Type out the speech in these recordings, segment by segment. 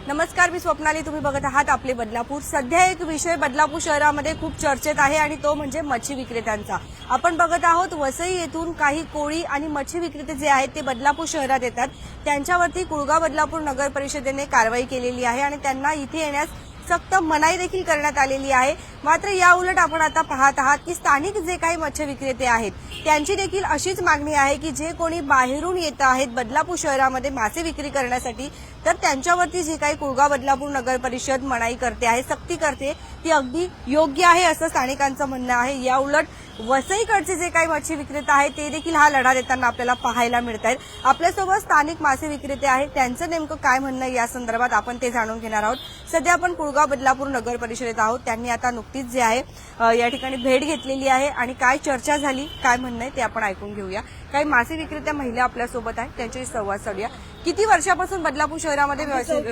नमस्कार, मी स्वप्नाली. तुम्ही बघत आहात आपले बदलापूर. सध्या एक विषय बदलापूर शहरामध्ये खूप चर्चेत आहे आणि तो म्हणजे मच्छी विक्रेत्यांचा. आपण बघत आहोत वसई येथून काही कोळी आणि मच्छी विक्रेते जे आहेत ते बदलापूर शहरात येतात. त्यांच्यावरती कुळगाव बदलापूर नगर परिषदेने कारवाई केलेली आहे आणि त्यांना इथे येण्यास सक्त मनाई देखील करण्यात आलेली आहे. मात्र या उलट आपण आता पाहत आहात की स्थानिक जे काही मच्छी विक्रेते आहेत त्यांची देखील अशीच मागणी आहे की जे कोणी बाहेरून येत आहेत बदलापूर शहरामध्ये मासे विक्री करण्यासाठी तर त्यांच्यावरती जी काही कुळगाव बदलापूर नगर परिषद मनाई करते आहे, सक्ती करते, ती अगदी योग्य आहे असं स्थानिकांचं म्हणणं आहे. या उलट वसईकडचे जे काही मच्छी विक्रेते आहेत ते देखील हा लढा देताना आपल्याला पाहायला मिळत आहेत. आपल्यासोबत स्थानिक मासे विक्रेते आहेत, त्यांचं नेमकं काय म्हणणं या संदर्भात आपण ते जाणून घेणार आहोत. सध्या आपण कुळगाव बदलापूर नगर परिषदेत आहोत. त्यांनी आता नुकतीच जे आहे या ठिकाणी भेट घेतलेली आहे आणि काय चर्चा झाली, काय म्हणणं आहे ते आपण ऐकून घेऊया. काही मासे विक्रेत्या महिला आपल्यासोबत आहेत, त्यांच्याशी संवाद साधूया. किती वर्षापासून बदलापूर शहरामध्ये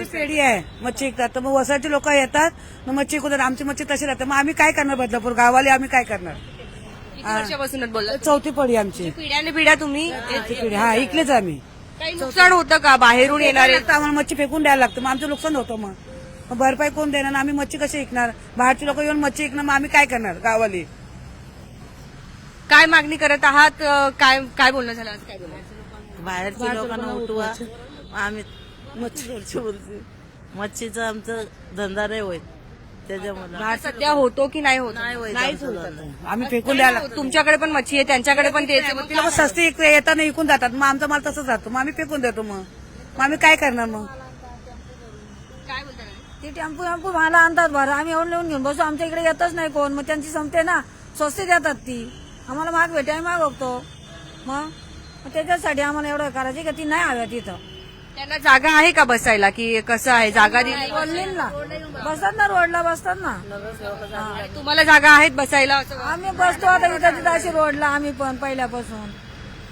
पेढी आहे मच्छी विकतात, तर मग वसाचे लोक येतात, मग मच्छी विकतात. आमची मच्छी तशी राहते, मग आम्ही काय करणार? बदलापूर गावाले आम्ही काय करणार? किती वर्षापासूनच बोलला? चौथी पिढी आमची. पिढ्याने पिढ्या तुम्ही पिढी हा इकलेच आम्ही. काही नुकसान होतं का बाहेरून येणारे? आम्हाला मच्छी फेकून द्यायला लागतं, मग आमचं नुकसान होतं. मग भरपाई कोण देणार? आम्ही मच्छी कशी विकणार? बाहेरचे लोक येऊन मच्छी विकणार, मग आम्ही काय करणार गावाले? काय मागणी करत आहात? काय बोलणं झालं आज? काय बोलणं? बाहेरच्या लोकांना उठवा, आम्ही मच्छी बोलते. मच्छीचा आमचा धंदा नाही होत, त्याच्यामुळे सध्या होतो की नाही होत? नाहीच होत. आम्ही फेकून द्यायला लागतो. तुमच्याकडे पण मच्छी आहे, त्यांच्याकडे पण ते ती लोक सस्ती येताना विकून जातात, मग आमचा माल तसंच जातो, मग आम्ही फेकून देतो. मग आम्ही काय करणार? मग काय बोलतात? ते टेम्पो भाला आणतात बरं, आम्ही एवढं लिहून घेऊन बसू. आमच्या इकडे येतच नाही कोण, मग त्यांची संपते ना, स्वस्त देतात ती. आम्हाला महाग भेटे, आम्ही मागवतो. मग त्याच्यासाठी आम्हाला एवढं करायची का ती नाही हव्या तिथं. त्यांना जागा आहे का बसायला की कसं आहे? जागा दिली? बोललेला बसतात ना, रोडला बसतात ना. तुम्हाला जागा आहेत बसायला? असं आम्ही बसतो आता इथं तिथं अशी रोडला, आम्ही पण पहिल्यापासून.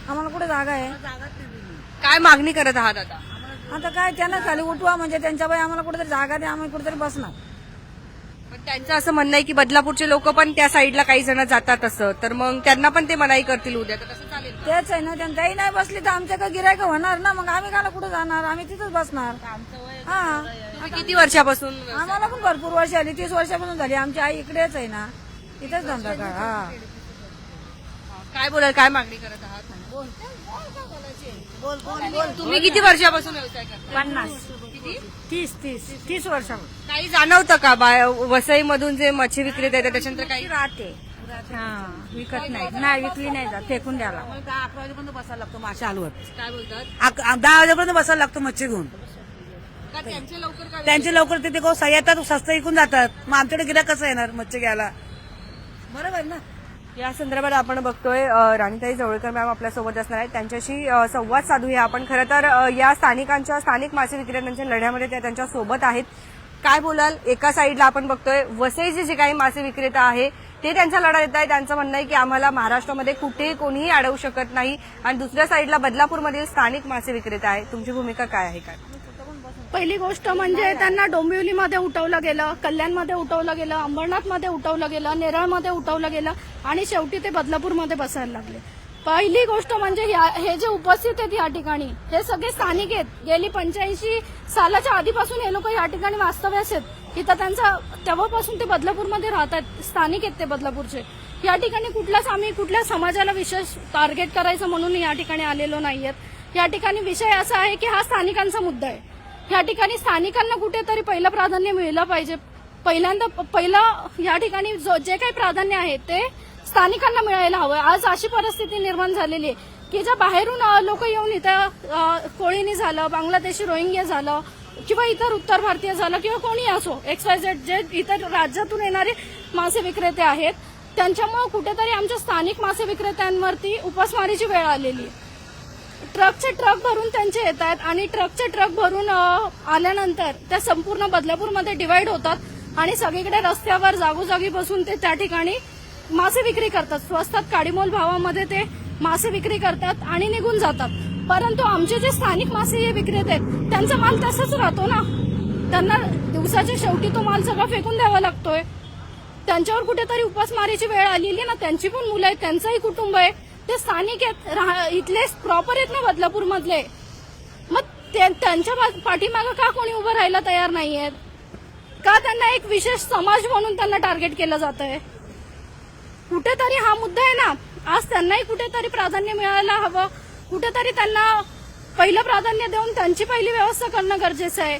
आम्हाला कुठे जागा आहे? काय मागणी करत आहात आता? आता काय त्यांना खाली उठवा, म्हणजे त्यांच्या बाई आम्हाला कुठेतरी जागा द्या, आम्ही कुठेतरी बसणार. पण त्यांचं असं म्हणणं आहे की बदलापूरचे लोक पण त्या साईडला काही जण जातात असं, तर मग त्यांना पण ते मनाई करतील उद्या, तर कसं चालेल? तेच आहे ना, त्यांच्याही नाही बसली तर आमच्या गिरायक होणार ना, मग आम्ही काला कुठे जाणार? आम्ही तिथंच बसणार. हा, तुम्ही किती वर्षापासून? आम्हाला पण भरपूर वर्ष आली, 30 वर्षापासून झाली. आमची आई इकडेच आहे ना, इथेच धंदा का. हा, काय बोलाल? काय मागणी करत आहात? तुम्ही किती वर्षापासून व्यवसाय करता? 50 किती? 30 वर्षापासून काही जाणवतं का वसई मधून जे मच्छी विक्रेते येतात त्याच्यानंतर काही? राहते. हा, विकत नाही विकली नाही जात, फेकून द्यायला. 10-11 वाजेपर्यंत बसायला लागतो मासे हलवत. काय बोलतात? 10 वाजेपर्यंत बसायला लागतो मच्छी घेऊन. का त्यांचे लवकर काय? त्यांचे लवकर तिथे येतात, स्वस्त विकून जातात. मग आमच्याकडे गिऱ्हाईक कसं येणार मच्छी घ्यायला? बरोबर ना. या संदर्भात आपण बघतोय राणीताई जवळकर मॅम आपल्यासोबत असणार आहेत, त्यांच्याशी संवाद साधूया आपण. खरं तर या स्थानिक मासे विक्रेत्यांच्या लढ्यामध्ये त्या त्यांच्या सोबत आहेत. काय बोलाल? एका साईडला आपण बघतोय वसईचे जे काही मासे विक्रेता आहे ते त्यांचा लढा देत आहे. त्यांचं म्हणणं आहे की आम्हाला महाराष्ट्रामध्ये कुठेही कोणीही अडवू शकत नाही, आणि दुसऱ्या साईडला बदलापूरमधील स्थानिक मासे विक्रेता आहे. तुमची भूमिका काय आहे? काय पहिली गोष्ट म्हणजे त्यांना डोंबिवलीमध्ये उठवलं गेलं, कल्याणमध्ये उठवलं गेलं, अंबरनाथमध्ये उठवलं गेलं, नेरळमध्ये उठवलं गेलं आणि शेवटी ते बदलापूरमध्ये बसायला लागले. पहिली गोष्ट म्हणजे हे जे उपस्थित आहेत या ठिकाणी हे सगळे स्थानिक आहेत. गेली 85 सालाच्या आधीपासून हे लोक या ठिकाणी वास्तव्यास आहेत. इथं त्यांचा तेव्हापासून ते बदलापूरमध्ये राहतात, स्थानिक आहेत ते बदलापूरचे. या ठिकाणी आम्ही कुठल्या समाजाला विशेष टार्गेट करायचं म्हणून या ठिकाणी आलेलो नाहीयेत. या ठिकाणी विषय असा आहे की हा स्थानिकांचा मुद्दा आहे. या ठिकाणी स्थानिकांना कुठेतरी पहिलं प्राधान्य मिळलं पाहिजे. पहिलं या ठिकाणी जे काही प्राधान्य आहे ते स्थानिकांना मिळायला हवं. आज अशी परिस्थिती निर्माण झालेली आहे की ज्या बाहेरून लोक येऊन इथं कोळीनी झालं, बांगलादेशी रोहिंग्या झालं किंवा इतर उत्तर भारतीय झालं किंवा कोणी असो, XYZ जे इतर राज्यातून येणारे मासे विक्रेते आहेत, त्यांच्यामुळे कुठेतरी आमच्या स्थानिक मासे विक्रेत्यांवरती उपासमारीची वेळ आलेली आहे. ट्रकचे ट्रक भरून त्यांचे येत आहेत आणि ट्रकचे ट्रक भरून आल्यानंतर त्या संपूर्ण बदलापूरमध्ये डिवाइड होतात आणि सगळीकडे रस्त्यावर जागोजागी बसून ते त्या ठिकाणी मासे विक्री करतात. स्वस्तात काडीमोल भावामध्ये ते मासे विक्री करतात आणि निघून जातात. परंतु आमचे जे स्थानिक मासे विक्रेते आहेत त्यांचा माल तसाच राहतो ना. त्यांना दिवसाच्या शेवटी तो माल सगळा फेकून द्यावा लागतोय. त्यांच्यावर कुठेतरी उपासमारीची वेळ आलेली ना. त्यांची पण मुलं आहेत, त्यांचंही कुटुंब आहे, ते स्थानिक आहेत, इथले प्रॉपर आहेत ना बदलापूर मधले. मग त्यांच्या पाठीमागं का कोणी उभं राहायला तयार नाहीयेत? का त्यांना एक विशेष समाज म्हणून त्यांना टार्गेट केलं जात आहे? कुठेतरी हा मुद्दा आहे ना, आज त्यांनाही कुठेतरी प्राधान्य मिळायला हवं. कुठेतरी त्यांना पहिलं प्राधान्य देऊन त्यांची पहिली व्यवस्था करणं गरजेचं आहे.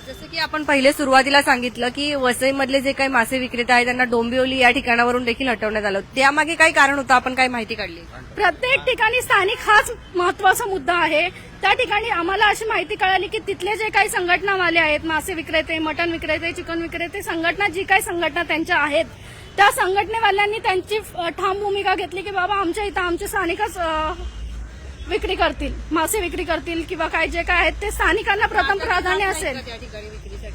जसं की आपण पहिले सुरुवातीला सांगितलं की वसईमधले जे काही मासे विक्रेते आहेत त्यांना डोंबिवली या ठिकाणावरून देखील हटवण्यात आलं. त्यामागे काही कारण होतं, आपण काही माहिती काढली? प्रत्येक ठिकाणी स्थानिक हाच महत्वाचा मुद्दा आहे. त्या ठिकाणी आम्हाला अशी माहिती कळाली की तिथले जे काही संघटनावाले आहेत, मासे विक्रेते, मटण विक्रेते, चिकन विक्रेते, संघटना जी काही संघटना त्यांच्या आहेत, त्या संघटनेवाल्यांनी त्यांची ठाम भूमिका घेतली की बाबा आमच्या इथं आमचे स्थानिकच विक्री करतील, मासे विक्री करतील किंवा काय जे काय आहेत ते स्थानिकांना प्रथम प्राधान्य असेल.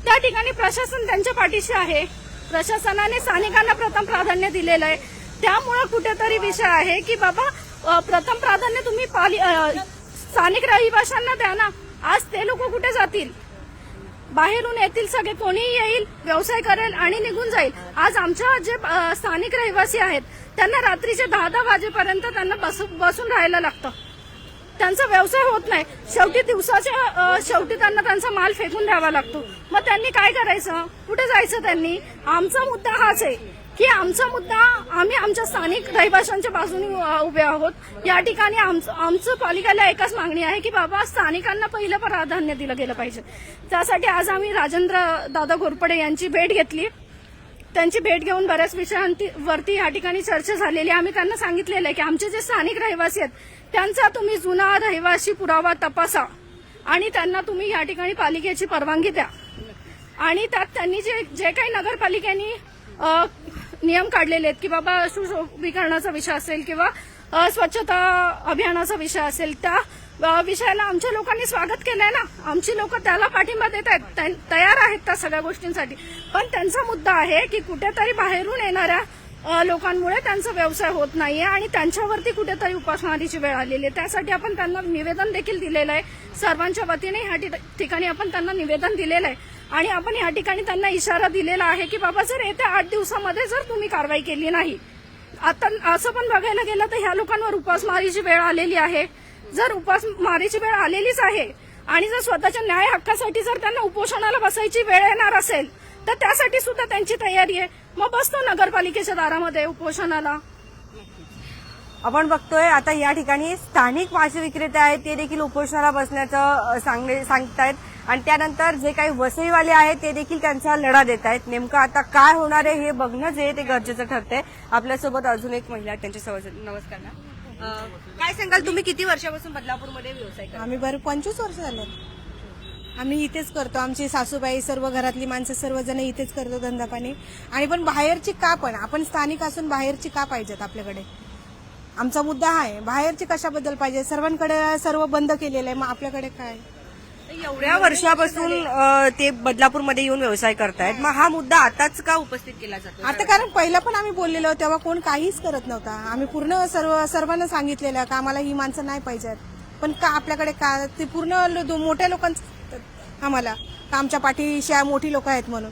त्या ठिकाणी प्रशासन त्यांच्या पाठीशी आहे. प्रशासनाने स्थानिकांना प्रथम प्राधान्य दिलेलं आहे. त्यामुळे कुठेतरी विषय आहे की बाबा प्रथम प्राधान्य तुम्ही स्थानिक रहिवाशांना द्या ना. आज ते लोक कुठे जातील? बाहेरून येतील सगळे, कोणीही येईल, व्यवसाय करेल आणि निघून जाईल. आज आमच्या जे स्थानिक रहिवासी आहेत त्यांना रात्रीचे 10-10 वाजेपर्यंत त्यांना बसून राहायला लागतं. त्यांचा व्यवसाय होत नाही. शेवटी दिवसाच्या शेवटी त्यांना त्यांचा माल फेकून द्यावा लागतो. मग त्यांनी काय करायचं? कुठे जायचं त्यांनी? आमचा मुद्दा हाच आहे की आमचा मुद्दा, आम्ही आमच्या स्थानिक रहिवाशांच्या बाजूने उभे आहोत. या ठिकाणी आमचं पालिकेला एकच मागणी आहे की बाबा स्थानिकांना पहिलं प्राधान्य दिलं गेलं पाहिजे. त्यासाठी आज आम्ही राजेंद्र दादा घोरपडे यांची भेट घेतली. त्यांची भेट घेऊन बऱ्याच विषयांवरती या ठिकाणी चर्चा झालेली. आम्ही त्यांना सांगितलेलं आहे की आमचे जे स्थानिक रहिवासी आहेत त्यांचा तुम्ही जुना रहिवासी पुरावा तपासा आणि त्यांना तुम्ही या ठिकाणी पालिकेची परवानगी द्या. आणि त्यात त्यांनी जे काही नगरपालिकेने नियम काढलेले आहेत की बाबा सुशोभीकरणाचा विषय असेल किंवा स्वच्छता अभियानाचा विषय असेल, त्या विषयाला आमच्या लोकांनी स्वागत केलंय ना. आमची लोक त्याला पाठिंबा देत आहेत, तयार आहेत त्या सगळ्या गोष्टींसाठी. पण त्यांचा मुद्दा आहे की कुठेतरी बाहेरून येणाऱ्या लोकांमुळे त्यांचा व्यवसाय होत नाहीये आणि त्यांच्यावरती कुठेतरी उपासमारीची वेळ आलेली आहे. त्यासाठी आपण त्यांना निवेदन देखील दिलेलं आहे. सर्वांच्या वतीने ह्या ठिकाणी आपण त्यांना निवेदन दिलेलं आहे आणि आपण या ठिकाणी त्यांना इशारा दिलेला आहे की बाबा जर येत्या 8 दिवसामध्ये जर तुम्ही कारवाई केली नाही, आता असं पण बघायला गेलं तर ह्या लोकांवर उपासमारीची वेळ आलेली आहे. जर उपासमारीची वेळ आलेलीच आहे आणि जर स्वतःच्या न्याय हक्कासाठी जर त्यांना उपोषणाला बसायची वेळ येणार असेल तर त्यासाठी सुद्धा त्यांची तयारी आहे. मग बसतो नगरपालिकेच्या दारामध्ये उपोषणाला. आपण बघतोय आता या ठिकाणी स्थानिक मासे विक्रेते आहेत ते देखील उपोषणाला बसण्याचं सांगतायत आणि त्यानंतर जे काही वसईवाले आहेत ते देखील त्यांचा लढा देत आहेत. नेमकं आता काय होणार आहे हे बघणं जे ते गरजेचं ठरतंय. आपल्यासोबत अजून एक महिला त्यांच्या नमस्कार ना. काय सांगाल, तुम्ही किती वर्षापासून बदलापूरमध्ये व्यवसाय करता? आम्ही बरं 25 वर्ष झाले. आम्ही इथेच करतो. आमची सासूबाई, सर्व घरातली माणसं सर्वजण इथेच करतो धंदा पाणी. आणि पण बाहेरची का, पण आपण स्थानिक असून बाहेरची का पाहिजेत आपल्याकडे? आमचा मुद्दा हा आहे, बाहेरची कशाबद्दल पाहिजे? सर्वांकडे सर्व बंद केलेलं आहे, मग आपल्याकडे काय? एवढ्या वर्षापासून ते बदलापूरमध्ये येऊन व्यवसाय करतायत, मग हा मुद्दा आताच का उपस्थित केला जातो? आता कारण पहिला पण आम्ही बोललेलो तेव्हा कोण काहीच करत नव्हता. आम्ही पूर्ण सर्वांना सांगितलेलं का आम्हाला ही माणसं नाही पाहिजेत, पण का आपल्याकडे का ते पूर्ण मोठ्या लोकांचं आम्हाला का आमच्या पाठीशी मोठी लोक आहेत म्हणून.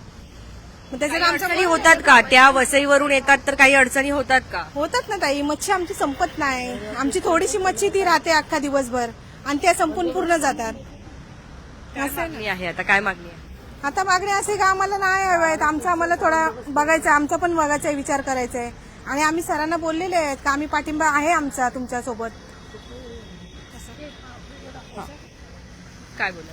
मग त्याच्यात अडचणी होतात का? त्या वसईवरून येतात तर काही अडचणी होतात का? होतात ना ताई. मच्छी आमची संपत नाही. आमची थोडीशी मच्छी ती राहते अख्खा दिवसभर आणि त्या संपून पूर्ण जातात. मागणी आहे आता, काय मागणी आहे? आता मागणी असे का आम्हाला नाही हवं, आमचं आम्हाला थोडा बघायचं, आमचा पण बघायचा विचार करायचा आहे. आणि आम्ही सरांना बोललेले आहेत का आम्ही पाठिंबा आहे आमचा तुमच्यासोबत. काय बोला?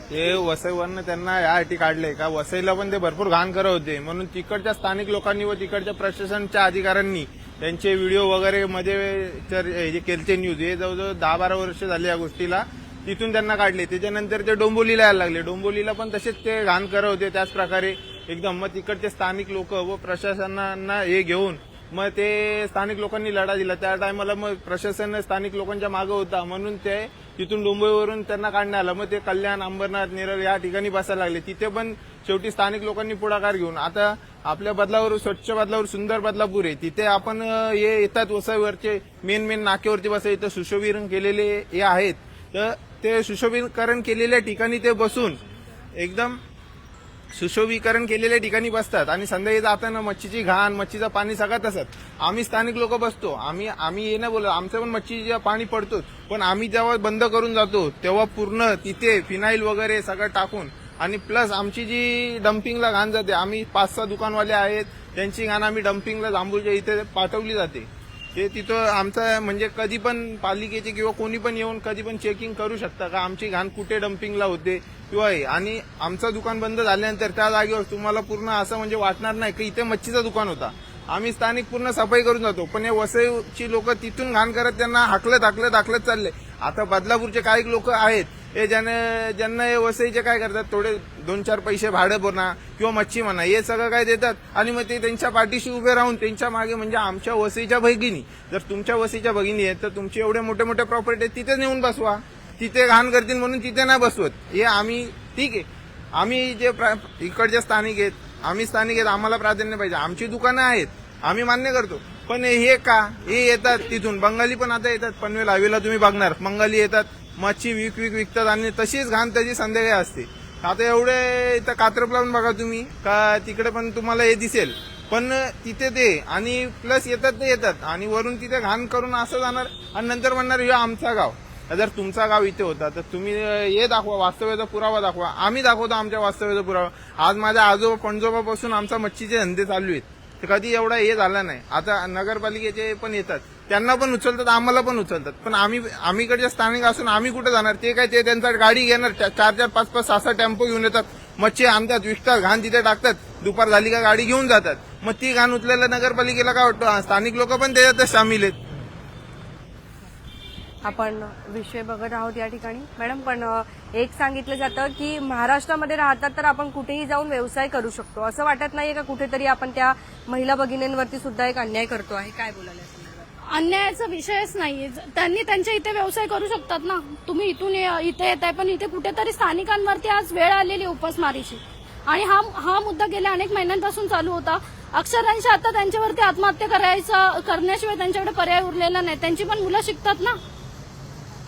ते वसईवरनं त्यांना यासाठी काढले का वसईला पण ते भरपूर घाण करत होते, म्हणून तिकडच्या स्थानिक लोकांनी व तिकडच्या प्रशासनच्या अधिकाऱ्यांनी त्यांचे व्हिडिओ वगैरे मध्ये केलते न्यूज, हे जवळजवळ 10-12 वर्ष झाले या गोष्टीला. तिथून त्यांना काढले. त्याच्यानंतर ते डोंबिवलीला यायला लागले. डोंबिवलीला पण तसेच ते घाण करत होते त्याच प्रकारे एकदम. मग तिकडचे स्थानिक लोक व प्रशासनांना हे घेऊन मग ते स्थानिक लोकांनी लढा दिला. त्या टायमाला मग प्रशासन स्थानिक लोकांच्या मागे होता, म्हणून ते तिथून डोंबिवलीवरून त्यांना काढण्यात आलं. मग ते कल्याण, अंबरनाथ, नेरळ या ठिकाणी बसायला लागले. तिथे पण शेवटी स्थानिक लोकांनी पुढाकार घेऊन आता आपल्या बदलावर, स्वच्छ बदलावर, सुंदर बदलापूर आहे, तिथे आपण हे येतात वसईवरचे मेन नाक्यावरती बसा, इथं सुशोभीकरण केलेले हे आहेत. तर ते सुशोभीकरण केलेल्या ठिकाणी ते बसून एकदम सुशोभीकरण केलेल्या ठिकाणी बसतात आणि संध्याकाळी जाताना मच्छीची घाण, मच्छीचं पाणी सगळ्यात असत. आम्ही स्थानिक लोक बसतो, आम्ही हे नाही बोलत, आमचं पण मच्छीचं पाणी पडतोच, पण आम्ही जेव्हा बंद करून जातो तेव्हा पूर्ण तिथे फिनाईल वगैरे सगळं टाकून आणि प्लस आमची जी डम्पिंगला घाण जाते, आम्ही 5-6 दुकानवाले आहेत त्यांची घाण आम्ही डम्पिंगला जांभूळच्या इथे पाठवली जाते. ते तिथं आमचं म्हणजे कधी पण पालिकेचे किंवा कोणी पण येऊन कधी पण चेकिंग करू शकता का आमची घाण कुठे डम्पिंगला होते किंवा हे. आणि आमचं दुकान बंद झाल्यानंतर त्या जागेवर तुम्हाला पूर्ण असं म्हणजे वाटणार नाही की इथे मच्छीचं दुकान होता. आम्ही स्थानिक पूर्ण सफाई करून जातो, पण हे वसईची लोक तिथून घाण करत त्यांना हाकलत चालले. आता बदलापूरचे काही लोक आहेत हे ज्यांना हे वसईचे काय करतात, थोडे 2-4 पैसे भाडं म्हणा किंवा मच्छी म्हणा हे सगळं काय देतात आणि मग ते त्यांच्या पाठीशी उभे राहून त्यांच्या मागे म्हणजे आमच्या वसईच्या भगिनी, जर तुमच्या वसईच्या भगिनी आहेत तर तुमचे एवढे मोठे मोठे प्रॉपर्टी आहेत तिथे नेऊन बसवा. तिथे घाण करतील म्हणून तिथे नाही बसवत. हे आम्ही ठीक आहे, आम्ही जे इकडचे स्थानिक आहेत, आम्ही स्थानिक आहेत, आम्हाला प्राधान्य पाहिजे. आमची दुकानं आहेत, आम्ही मान्य करतो, पण हे हे येतात तिथून बंगाली पण आता येतात. पनवेल हायवेला तुम्ही बघणार बंगाली येतात, मच्छी विकतात आणि तशीच घाण त्याची संध्याकाळी असते. आता एवढे इथं कात्रप लावून बघा तुम्ही का तिकडे पण तुम्हाला हे दिसेल, पण तिथे ते आणि प्लस येतात आणि वरून तिथे घाण करून असं जाणार आणि नंतर म्हणणार हे आमचा गाव. जर तुमचा गाव इथे होता तर तुम्ही हे दाखवा, वास्तव्याचा पुरावा दाखवा. आम्ही दाखवतो आमच्या वास्तव्याचा पुरावा. आज माझ्या आजोबा पणजोबापासून आमचा मच्छीचे धंदे चालू आहेत, तर कधी एवढा हे झाला नाही. आता नगरपालिकेचे पण येतात, त्यांना पण उचलतात, आम्हाला पण उचलतात, पण आम्ही इकडच्या स्थानिक असून आम्ही कुठे जाणार. ते काय ते त्यांचा गाडी घेणार, 4-4, 5-5, 6-6 टेम्पो घेऊन येतात, मच्छी आणतात, विकतात, घाण तिथे टाकतात, दुपार झाली का गाडी घेऊन जातात. मग ती घाण उचलायला नगरपालिकेला काय वाटतं, स्थानिक लोक पण त्याच्यातच सामील आहेत. आपण विषय बघत आहोत या ठिकाणी. मॅडम, पण एक सांगितलं जातं की महाराष्ट्रामध्ये राहतात तर आपण कुठेही जाऊन व्यवसाय करू शकतो, असं वाटत नाहीये का कुठेतरी आपण त्या महिला भगिनींवरती सुद्धा एक अन्याय करतो आहे? काय बोलायला? अन्यायाचा विषयच नाहीये. त्यांनी त्यांच्या इथे व्यवसाय करू शकतात ना. तुम्ही इथून इथे येत आहे, पण इथे कुठेतरी स्थानिकांवरती आज वेळ आलेली उपस्मारीची. आणि हा मुद्दा गेल्या अनेक महिन्यांपासून चालू होता. अक्षरांशी आता त्यांच्यावरती आत्महत्या करण्याशिवाय त्यांच्याकडे पर्याय उरलेला नाही. त्यांची पण मुलं शिकतात ना,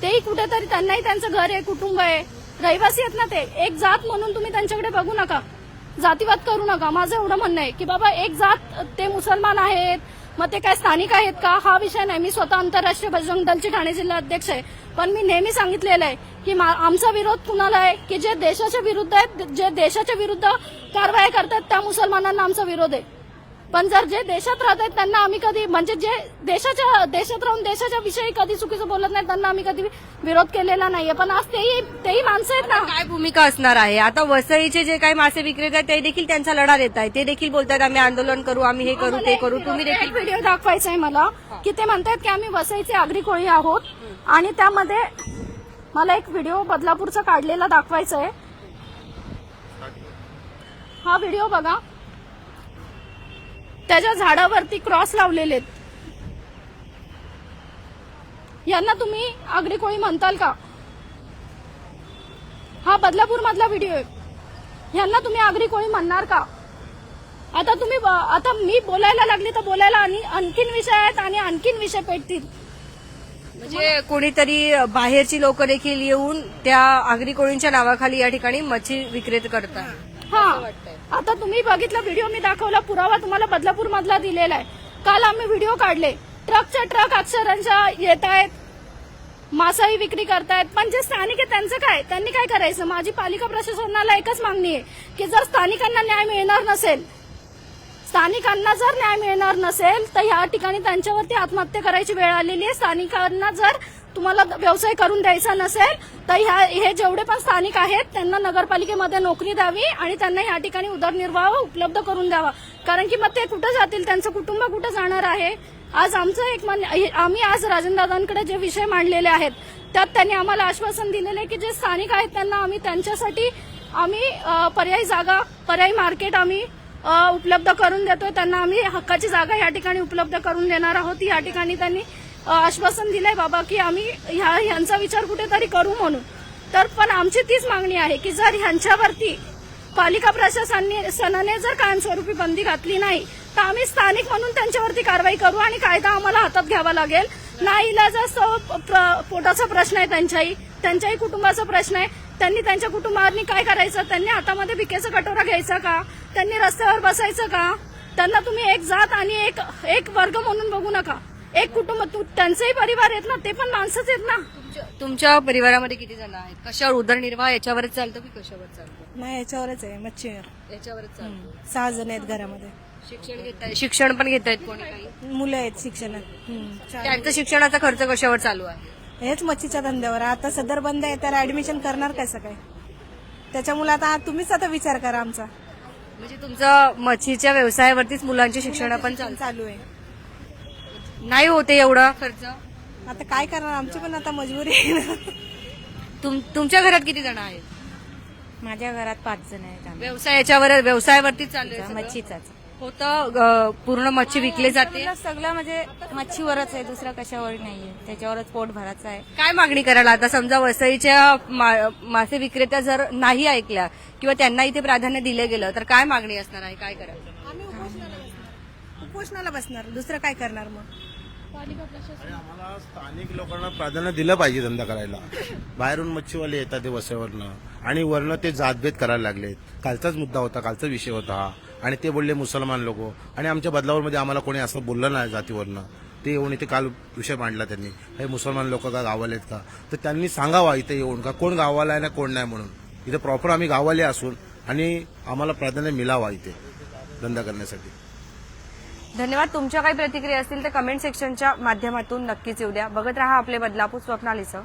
तेही कुठेतरी त्यांनाही त्यांचं घर आहे, कुटुंब आहे, रहिवासी आहेत ना. ते एक जात म्हणून तुम्ही त्यांच्याकडे बघू नका, जातीवाद करू नका. माझं एवढं म्हणणं आहे की बाबा एक जात, ते मुसलमान आहेत, मग ते काय स्थानिक आहेत का, हा विषय नाही. मी स्वतः आंतरराष्ट्रीय बजरंग दलची ठाणे जिल्हा अध्यक्ष आहे, पण मी नेहमी सांगितलेलं आहे की आमचा विरोध कुणाला आहे की जे देशाच्या विरुद्ध आहेत, जे देशाच्या विरुद्ध कारवाया करतात त्या मुसलमानांना आमचा विरोध आहे. पण जर जे देशात राहत आहेत त्यांना आम्ही कधी, म्हणजे जे देशात राहून देशाच्या विषयी कधी चुकीचं बोलत नाही त्यांना आम्ही कधी विरोध केलेला नाहीये. पण आज तेही माणसं आहेत ना. काय भूमिका असणार आहे? आता वसईचे जे काही मासे विक्रेते आहेत ते देखील त्यांचा लढा देत आहेत, ते देखील बोलतात आम्ही आंदोलन करू, आम्ही हे करू, ते करू. तुम्ही देखील व्हिडिओ दाखवायचा आहे मला की ते म्हणतात की आम्ही वसईचे आगरी कोळी आहोत. आणि त्यामध्ये मला एक व्हिडिओ बदलापूरचा काढलेला दाखवायचा आहे. हा व्हिडिओ बघा, त्याच्या झाडावरती क्रॉस लावलेले आहेत. यांना तुम्ही आगरी कोळी म्हणताल का? हा बदलापूर मधला व्हिडिओ आहे. यांना तुम्ही आगरी कोळी म्हणणार का? आता मी बोलायला लागली तर बोलायला आणखीन विषय आहेत आणि आणखीन विषय पेटतील. म्हणजे कोणीतरी बाहेरची लोक देखील येऊन त्या आगरी कोळींच्या नावाखाली या ठिकाणी मच्छी विक्रेते करतात. हा, आता तुम्ही बघितलं व्हिडिओ, मी दाखवला, पुरावा तुम्हाला बदलापूर मधला दिलेला आहे. काल आम्ही व्हिडिओ काढले, ट्रकच्या ट्रक अक्षरांच्या येत आहेत, मासाई विक्री करतायत. पण जे स्थानिक आहे त्यांचं काय, त्यांनी काय करायचं? माझी पालिका प्रशासनाला एकच मागणी आहे की जर स्थानिकांना न्याय मिळणार नसेल तर या ठिकाणी त्यांच्यावरती आत्महत्या करायची वेळ आलेली आहे. स्थानिकांना जर तुम्हाला व्यवसाय करून द्यायचा नसेल तर हे जेवढे पण स्थानिक आहेत त्यांना नगरपालिकेमध्ये नोकरी द्यावी आणि त्यांना या ठिकाणी उदरनिर्वाह उपलब्ध करून द्यावा. कारण की मग ते कुठं जातील, त्यांचं कुटुंब कुठं जाणार आहे? आज आमचं आम्ही आज राजनदादांकडे जे विषय मांडलेले आहेत त्यात त्यांनी आम्हाला आश्वासन दिलेलं आहे की जे स्थानिक आहेत त्यांना आम्ही त्यांच्यासाठी पर्यायी जागा, पर्यायी मार्केट आम्ही उपलब्ध करून देतोय. त्यांना आम्ही हक्काची जागा या ठिकाणी उपलब्ध करून देणार आहोत. या ठिकाणी त्यांनी आश्वासन दिलंय बाबा की आम्ही ह्यांचा विचार कुठेतरी करू म्हणून. तर पण आमची तीच मागणी आहे की जर ह्यांच्यावरती पालिका प्रशासनाने जर कायमस्वरूपी बंदी घातली नाही तर आम्ही स्थानिक म्हणून त्यांच्यावरती कारवाई करू आणि कायदा आम्हाला हातात घ्यावा लागेल. नाईलाजास्तव पोटाचा प्रश्न आहे, त्यांच्याही कुटुंबाचा प्रश्न आहे. त्यांनी त्यांच्या कुटुंबावरनी काय करायचं? त्यांनी हातामध्ये भिकेचा कटोरा घ्यायचा का? त्यांनी रस्त्यावर बसायचं का? त्यांना तुम्ही एक जात आणि एक वर्ग म्हणून बघू नका. एक कुटुंब, त्यांचेही परिवार आहेत ना, ते पण माणसंच आहेत ना. तुमच्या परिवारामध्ये किती जण आहेत? कशावर उदरनिर्वाह याच्यावरच चालतो की कशावर चालतो? नाही, याच्यावरच आहे, मच्छीवर. याच्यावरच चालतो. 6 जण आहेत घरामध्ये. शिक्षण पण घेत आहेत कोणी काही? मुलं आहेत शिक्षणात. त्यांचं शिक्षणाचा खर्च कशावर चालू आहे? हेच मच्छीच्या धंद्यावर. आता सदर बंद आहे, त्याला ऍडमिशन करणार कसं काय? त्याच्यामुळे आता तुम्हीच आता विचार करा आमचा. म्हणजे तुमचं मच्छीच्या व्यवसायावरतीच मुलांचे शिक्षण पण चालू आहे. नाही होते एवढा खर्च? आता काय करणार, आमची पण आता मजबुरी आहे ना. तुमच्या घरात किती जण आहेत? माझ्या घरात 5 जण आहेत. व्यवसायावरतीच चालू आहे? मच्छीचाच होतं पूर्ण मच्छी विकली जाते? सगळं म्हणजे मच्छीवरच आहे, दुसरं कशावर नाहीये. त्याच्यावरच पोट भरायचं आहे. काय मागणी करायला आता समजा वसईच्या मासे विक्रेत्या जर नाही ऐकल्या किंवा त्यांना इथे प्राधान्य दिलं गेलं तर काय मागणी असणार आहे? काय करायचं? आम्ही उपोषणाला बसणार, दुसरं काय करणार मग? आम्हाला स्थानिक लोकांना प्राधान्य दिलं पाहिजे धंदा करायला. बाहेरून मच्छीवाले येतात ते वसईवरनं आणि वरनं ते जातभेद करायला लागलेत. कालचाच मुद्दा होता, कालचा विषय होता हा. आणि ते बोलले मुसलमान लोक, आणि आमच्या बदलापूरमध्ये आम्हाला कोणी असं बोललं नाही जातीवरनं. ते येऊन इथे काल विषय मांडला त्यांनी, हे मुसलमान लोक का गावाले आहेत का? तर त्यांनी सांगावा इथे येऊन का कोण गावाला आहे ना कोण नाही म्हणून. इथे प्रॉपर आम्ही गावाले असून आणि आम्हाला प्राधान्य मिळावा इथे धंदा करण्यासाठी. धन्यवाद. तुमच्या काही प्रतिक्रिया असतील तर कमेंट सेक्शनच्या माध्यमातून नक्कीच येऊ द्या. बघत राहा आपले बदलापूर. स्वप्नालीसह.